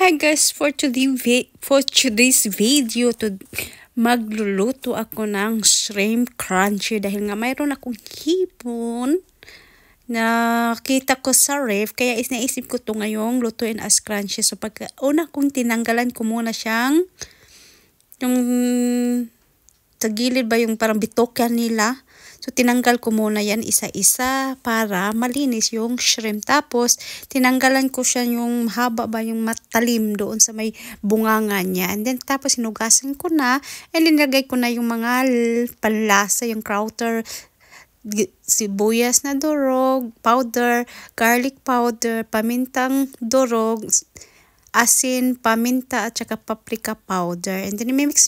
Hi guys, for today's video magluluto ako ng shrimp crunchy dahil nga mayroon akong hipon na kita ko sa ref, kaya naisip ko to ngayong lutuin as crunchy. So pagka una kong tinanggalan ko muna siyang yung sa gilid ba yung parang bitokyan nila. So, tinanggal ko muna yan isa-isa para malinis yung shrimp. Tapos, tinanggalan ko siya yung mahaba ba yung matalim doon sa may bunganga niya. And then, tapos hinugasan ko na. And nilagay ko na yung mga panlasa, yung crowder, sibuyas na durog, powder, garlic powder, pamintang durog, asin, paminta, at saka paprika powder. And then, i-mix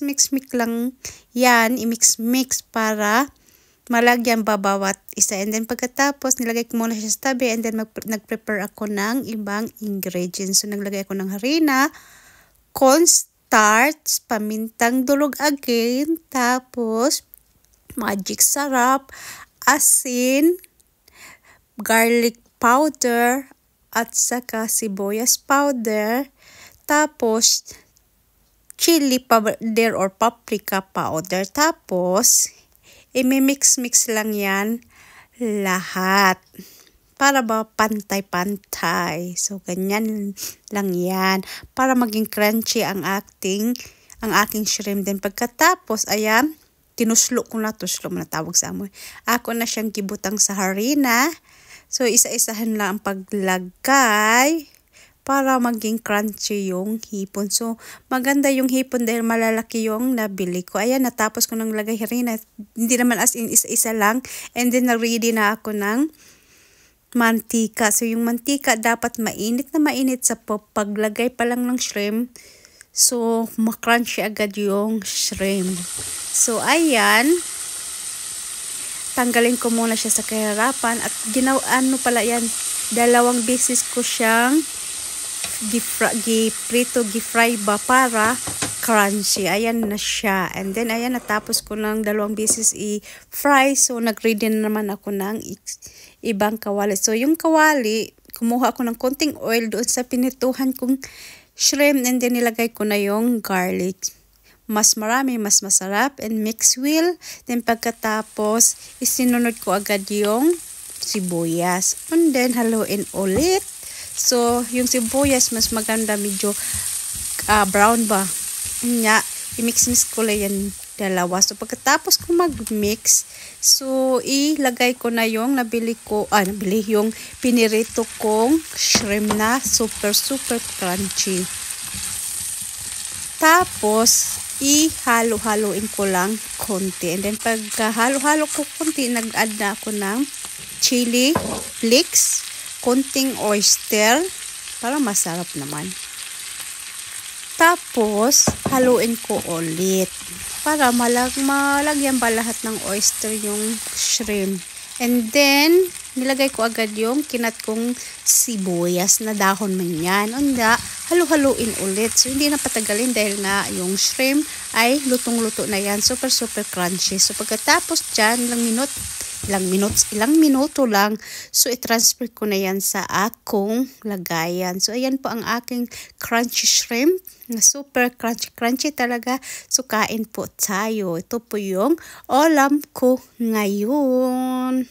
lang yan. I-mix para malagyan ba bawat isa. And then pagkatapos nilagay ko muna siya sa tabi, and then nag-prepare ako ng ibang ingredients. So naglagay ako ng harina, cornstarch, pamintang durog again, tapos magic sarap, asin, garlic powder, at saka sibuyas powder, tapos chili powder or paprika powder. Tapos i-mix lang yan lahat para ba pantay-pantay. So, ganyan lang yan para maging crunchy ang aking shrimp. Then, pagkatapos, ayan, tuslo mo na tawag sa amoy. Ako na siyang gibutang sa harina. So, isa-isahan lang ang paglagay para maging crunchy yung hipon. So, maganda yung hipon dahil malalaki yung nabili ko. Ayan, natapos ko nang lagay harina. Hindi naman as in isa-isa lang. And then, na-ready na ako ng mantika. So, yung mantika dapat mainit na mainit sa paglagay pa lang ng shrimp. So, makrunchy agad yung shrimp. So, ayan. Tanggalin ko muna siya sa kahirapan. At pala yan, 2 beses ko siyang gifry ba para crunchy. Ayan na siya. And then, ayan, natapos ko ng 2 beses i-fry. So, nag-ready na naman ako ng ibang kawali. So, yung kawali, kumuha ako ng konting oil doon sa pinituhan kong shrimp. And then, nilagay ko na yung garlic. Mas marami, mas masarap. And mix well. Then, pagkatapos, isinunod ko agad yung sibuyas. And then, haluin ulit. So, yung sibuyas, mas maganda, medyo brown ba? Nga, i-mix ko lang yan 2. So, pagkatapos ko mag-mix, so, ilagay ko na yung yung pinirito kong shrimp na super crunchy. Tapos, ihalo-haloin ko lang konti. And then, pagka-halo-halo ko konti, nag-add na ako ng chili flakes, konting oyster para masarap naman. Tapos, haluin ko ulit para malagyan ba lahat ng oyster yung shrimp. And then, nilagay ko agad yung kinat kong sibuyas na dahon man yan. Unda, halu-haluin ulit. So, hindi na patagalin dahil nga yung shrimp ay lutong-luto na yan. Super crunchy. So, pagkatapos dyan, ilang minuto lang. So, i-transfer ko na yan sa akong lagayan. So, ayan po ang aking crunchy shrimp. Super crunchy talaga. So, kain po tayo. Ito po yung ulam ko ngayon.